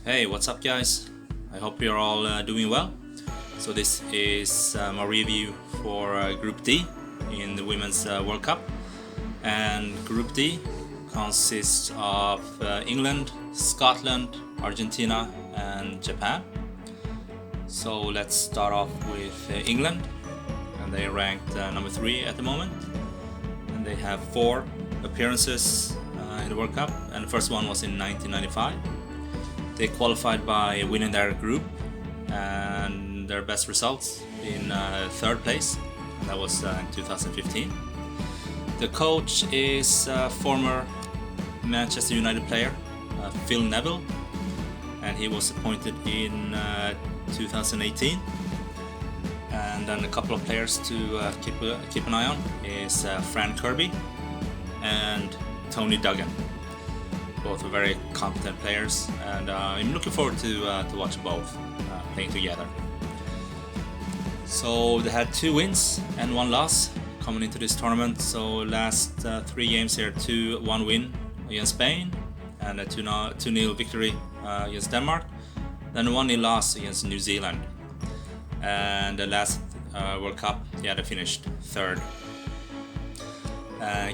Hey, what's up, guys? I hope you're all doing well. So this is my review for Group D in the Women's World Cup, and Group D consists of England, Scotland, Argentina, and Japan. So let's start off with England, and they ranked number 3 at the moment, and they have 4 appearances in the World Cup, and the first one was in 1995. They qualified by winning their group, and their best results in 3rd place. That was in 2015. The coach is former Manchester United player Phil Neville, and he was appointed in 2018. And then a couple of players to keep an eye on is Fran Kirby and Tony Duggan. Both are very competent players, and I'm looking forward to watch both playing together. So they had 2 wins and 1 loss coming into this tournament. So last 3 games here, 2-1 win against Spain, and a 2-0 victory against Denmark, then a 1-0 loss against New Zealand. And the last World Cup, they finished 3rd.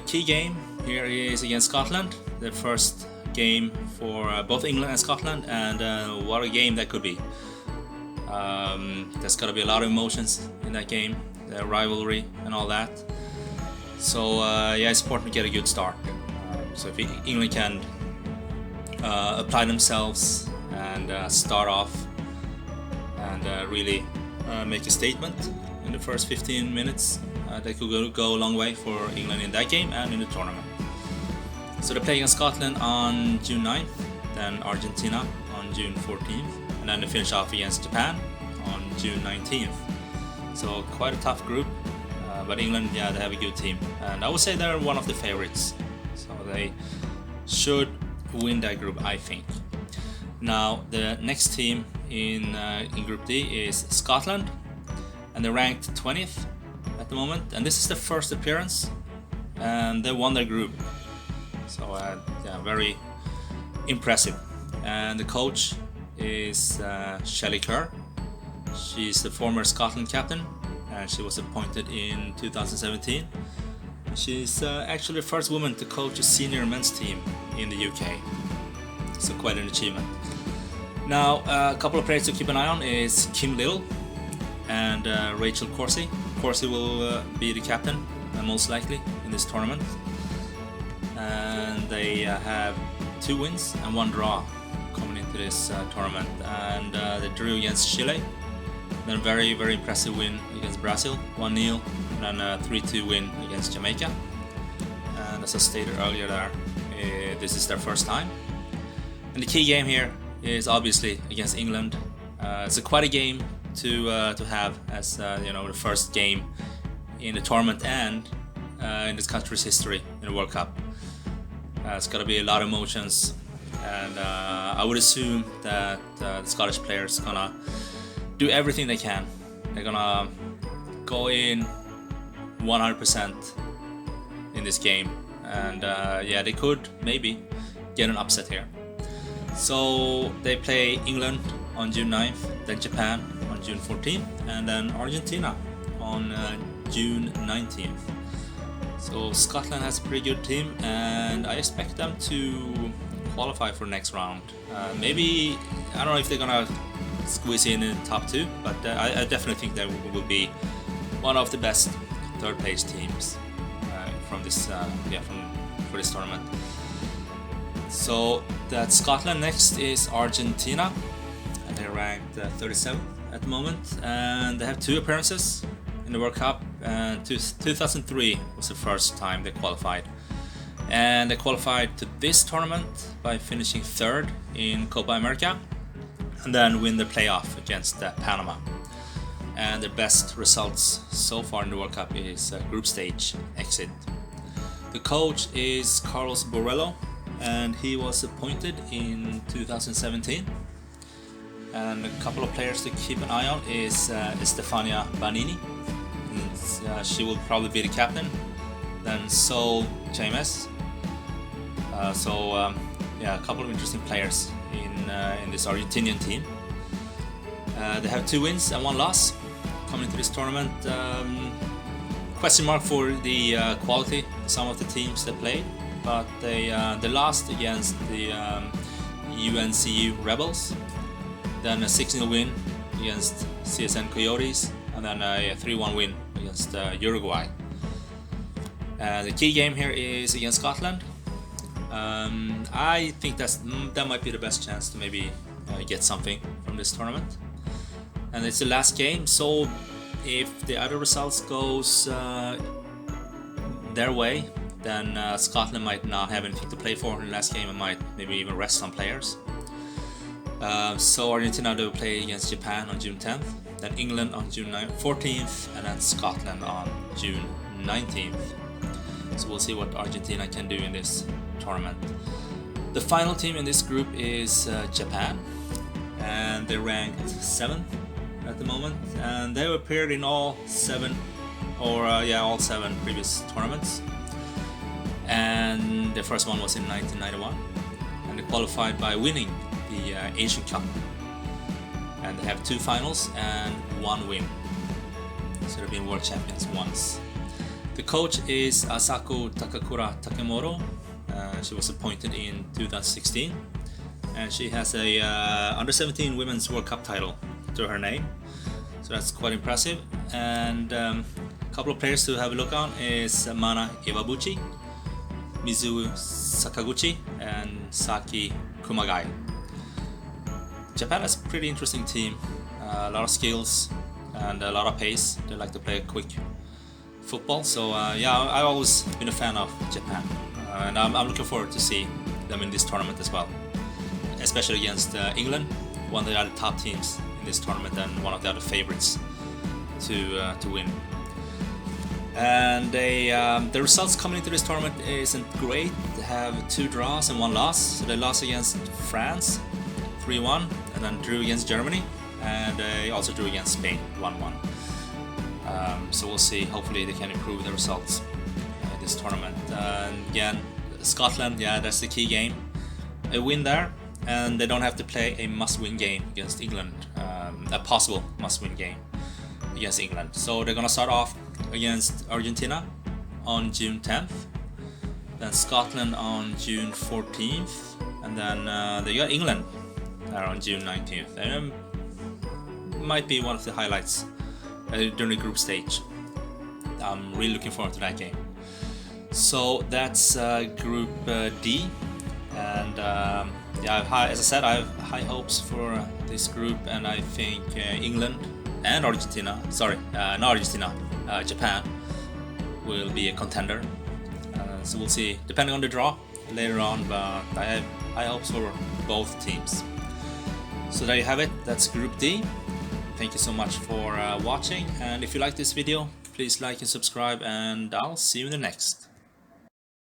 Key game here is against Scotland, the first game for both England and Scotland, and what a game that could be. There's got to be a lot of emotions in that game, the rivalry and all that. So it's important to get a good start. So if England can apply themselves and start off and really make a statement in the first 15 minutes, they could go a long way for England in that game and in the tournament. So they play against Scotland on June 9th, then Argentina on June 14th, and then they finish off against Japan on June 19th. So quite a tough group, but England, they have a good team, and I would say they're one of the favorites. So they should win that group, I think. Now the next team in Group D is Scotland, and they're ranked 20th at the moment, and this is their first appearance, and they won their group. So very impressive. And the coach is Shelley Kerr. She's the former Scotland captain, and she was appointed in 2017. She's actually the first woman to coach a senior men's team in the UK. So quite an achievement. Now a couple of players to keep an eye on is Kim Little and Rachel Corsie. Corsie will be the captain most likely in this tournament. And they have 2 wins and 1 draw coming into this tournament, and they drew against Chile, then a very impressive win against Brazil, 1-0, and then a 3-2 win against Jamaica. And as I stated earlier there, this is their first time, and the key game here is obviously against England. It's quite a game to have as the first game in the tournament and in this country's history in the World Cup. It's got to be a lot of emotions, and I would assume that the Scottish players are gonna do everything they can. They're gonna go in 100% in this game, and they could maybe get an upset here. So they play England on June 9th, then Japan on June 14th, and then Argentina on June 19th. So Scotland has a pretty good team, and I expect them to qualify for next round. Maybe, I don't know if they're gonna squeeze in the top 2, but I definitely think they will be one of the best 3rd place teams from this for this tournament. So that's Scotland. Next is Argentina, and they're ranked 37th at the moment, and they have 2 appearances in the World Cup, and 2003 was the first time they qualified. And they qualified to this tournament by finishing 3rd in Copa America, and then win the playoff against Panama. And their best results so far in the World Cup is group stage exit. The coach is Carlos Borrello, and he was appointed in 2017. And a couple of players to keep an eye on is Stefania Banini. She will probably be the captain. Then Sol James. A couple of interesting players in in this Argentinian team. They have 2 wins and 1 loss coming into this tournament. Question mark for the quality of some of the teams that played, but they lost against the UNCU Rebels, then a 6-0 win against CSN Coyotes, and then a 3-1 win against Uruguay. The key game here is against Scotland. I think that might be the best chance to maybe get something from this tournament. And it's the last game, so if the other results goes their way, then Scotland might not have anything to play for in the last game and might maybe even rest some players. So Argentina will play against Japan on June 10th, then England on June 14th, and then Scotland on June 19th. So we'll see what Argentina can do in this tournament. The final team in this group is Japan, and they're ranked 7th at the moment, and they appeared in all 7 previous tournaments. And the first one was in 1991, and they qualified by winning the Asian Cup, and they have 2 finals and 1 win, so they've been world champions once. The coach is Asako Takakura Takemoto. She was appointed in 2016, and she has a under 17 women's World Cup title to her name, so that's quite impressive. And a couple of players to have a look on is Mana Iwabuchi, Mizu Sakaguchi, and Saki Kumagai. Japan is a pretty interesting team, a lot of skills and a lot of pace. They like to play quick football, so yeah, I've always been a fan of Japan, and I'm looking forward to see them in this tournament as well, especially against England, one of the other top teams in this tournament and one of the other favorites to win. And the results coming into this tournament isn't great. They have 2 draws and 1 loss. So they lost against France 3-1, and then drew against Germany, and they also drew against Spain 1-1. So we'll see. Hopefully they can improve the results in this tournament. And again, Scotland, yeah, that's the key game. A win there, and they don't have to play a must-win game against England, a possible must-win game against England. So they're gonna start off against Argentina on June 10th, then Scotland on June 14th, and then they got England on June 19th. And might be one of the highlights during the group stage. I'm really looking forward to that game. So that's Group D, and yeah, as I said, I have high hopes for this group, and I think England and Argentina, not Argentina, Japan will be a contender. So we'll see, depending on the draw later on, but I have high hopes for both teams. So there you have it, that's Group D. Thank you so much for watching, and if you like this video, please like and subscribe, and I'll see you in the next.